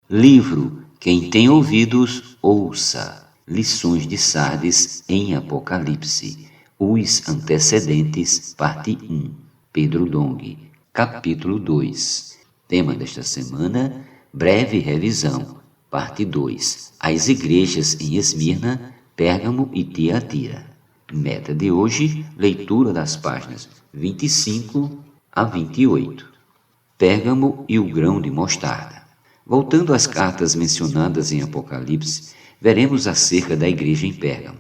Livro Quem tem ouvidos, ouça. Lições de Sardes em Apocalipse. Os antecedentes, parte 1. Pedro Dong. Capítulo 2. Tema desta semana, breve revisão. Parte 2. As igrejas em Esmirna, Pérgamo e Tiatira. Meta de hoje, leitura das páginas 25 a 28. Pérgamo e o grão de mostarda. Voltando às cartas mencionadas em Apocalipse, veremos acerca da igreja em Pérgamo.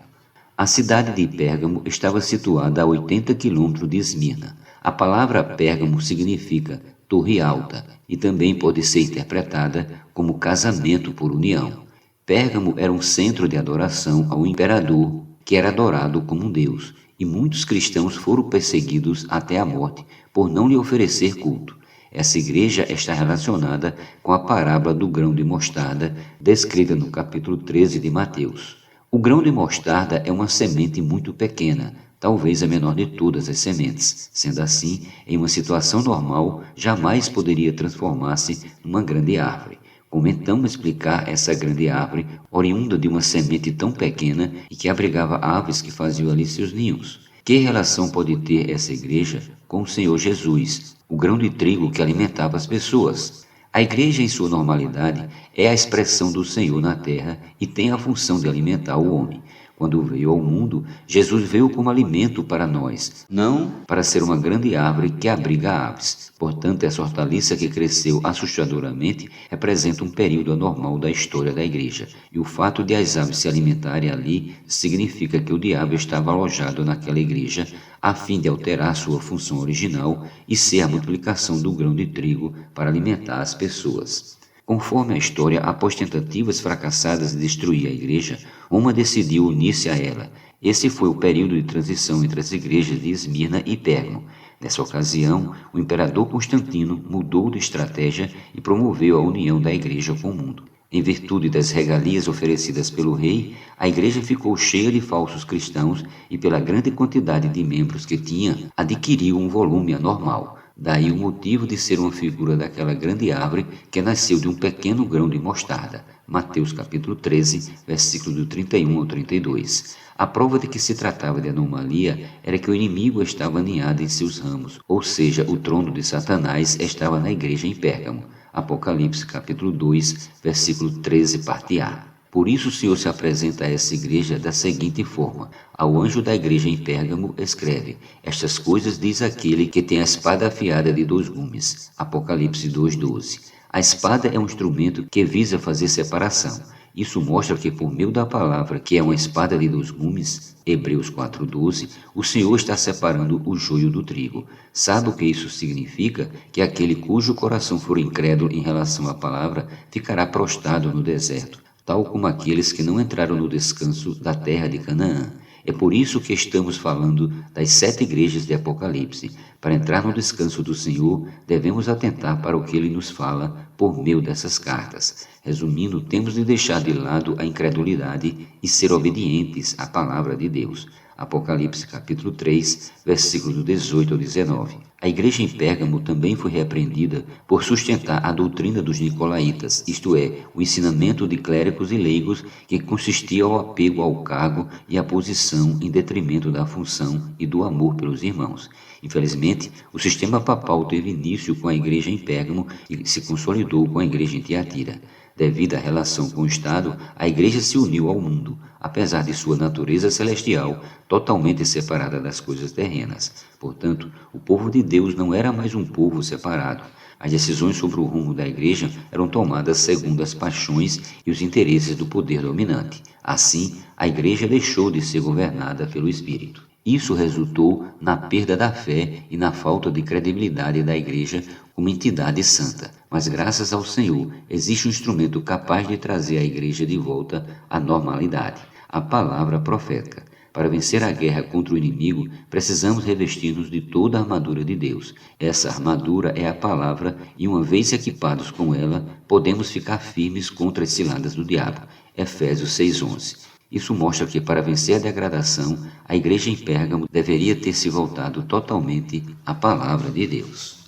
A cidade de Pérgamo estava situada a 80 quilômetros de Esmirna. A palavra Pérgamo significa torre alta e também pode ser interpretada como casamento por união. Pérgamo era um centro de adoração ao imperador, que era adorado como um deus, e muitos cristãos foram perseguidos até a morte por não lhe oferecer culto. Essa igreja está relacionada com a parábola do grão de mostarda, descrita no capítulo 13 de Mateus. O grão de mostarda é uma semente muito pequena, talvez a menor de todas as sementes. Sendo assim, em uma situação normal, jamais poderia transformar-se numa grande árvore. Como então explicar essa grande árvore, oriunda de uma semente tão pequena e que abrigava aves que faziam ali seus ninhos? Que relação pode ter essa igreja com o Senhor Jesus, o grão de trigo que alimentava as pessoas? A igreja, em sua normalidade, é a expressão do Senhor na terra e tem a função de alimentar o homem. Quando veio ao mundo, Jesus veio como alimento para nós, não para ser uma grande árvore que abriga aves. Portanto, essa hortaliça que cresceu assustadoramente representa um período anormal da história da igreja. E o fato de as aves se alimentarem ali significa que o diabo estava alojado naquela igreja a fim de alterar sua função original e ser a multiplicação do grão de trigo para alimentar as pessoas. Conforme a história, após tentativas fracassadas de destruir a igreja, Roma decidiu unir-se a ela. Esse foi o período de transição entre as igrejas de Esmirna e Pérgamo. Nessa ocasião, o imperador Constantino mudou de estratégia e promoveu a união da igreja com o mundo. Em virtude das regalias oferecidas pelo rei, a igreja ficou cheia de falsos cristãos e, pela grande quantidade de membros que tinha, adquiriu um volume anormal. Daí o motivo de ser uma figura daquela grande árvore que nasceu de um pequeno grão de mostarda. Mateus capítulo 13, versículos do 31 ao 32. A prova de que se tratava de anomalia era que o inimigo estava aninhado em seus ramos, ou seja, o trono de Satanás estava na igreja em Pérgamo. Apocalipse capítulo 2, versículo 13, parte A. Por isso o Senhor se apresenta a essa igreja da seguinte forma. Ao anjo da igreja em Pérgamo escreve: estas coisas diz aquele que tem a espada afiada de 2 gumes. Apocalipse 2:12. A espada é um instrumento que visa fazer separação. Isso mostra que por meio da palavra, que é uma espada de 2 gumes, Hebreus 4:12, o Senhor está separando o joio do trigo. Sabe o que isso significa? Que aquele cujo coração for incrédulo em relação à palavra ficará prostrado no deserto, tal como aqueles que não entraram no descanso da terra de Canaã. É por isso que estamos falando das 7 igrejas de Apocalipse. Para entrar no descanso do Senhor, devemos atentar para o que Ele nos fala por meio dessas cartas. Resumindo, temos de deixar de lado a incredulidade e ser obedientes à palavra de Deus. Apocalipse capítulo 3, versículos do 18 ao 19. A igreja em Pérgamo também foi repreendida por sustentar a doutrina dos nicolaítas, isto é, o ensinamento de clérigos e leigos que consistia ao apego ao cargo e à posição em detrimento da função e do amor pelos irmãos. Infelizmente, o sistema papal teve início com a igreja em Pérgamo e se consolidou com a igreja em Tiatira. Devido à relação com o Estado, a igreja se uniu ao mundo, apesar de sua natureza celestial totalmente separada das coisas terrenas. Portanto, o povo de Deus não era mais um povo separado. As decisões sobre o rumo da igreja eram tomadas segundo as paixões e os interesses do poder dominante. Assim, a igreja deixou de ser governada pelo Espírito. Isso resultou na perda da fé e na falta de credibilidade da igreja como entidade santa. Mas graças ao Senhor, existe um instrumento capaz de trazer a igreja de volta à normalidade: a palavra profética. Para vencer a guerra contra o inimigo, precisamos revestir-nos de toda a armadura de Deus. Essa armadura é a palavra e, uma vez equipados com ela, podemos ficar firmes contra as ciladas do diabo. Efésios 6:11. Isso mostra que, para vencer a degradação, a igreja em Pérgamo deveria ter se voltado totalmente à palavra de Deus.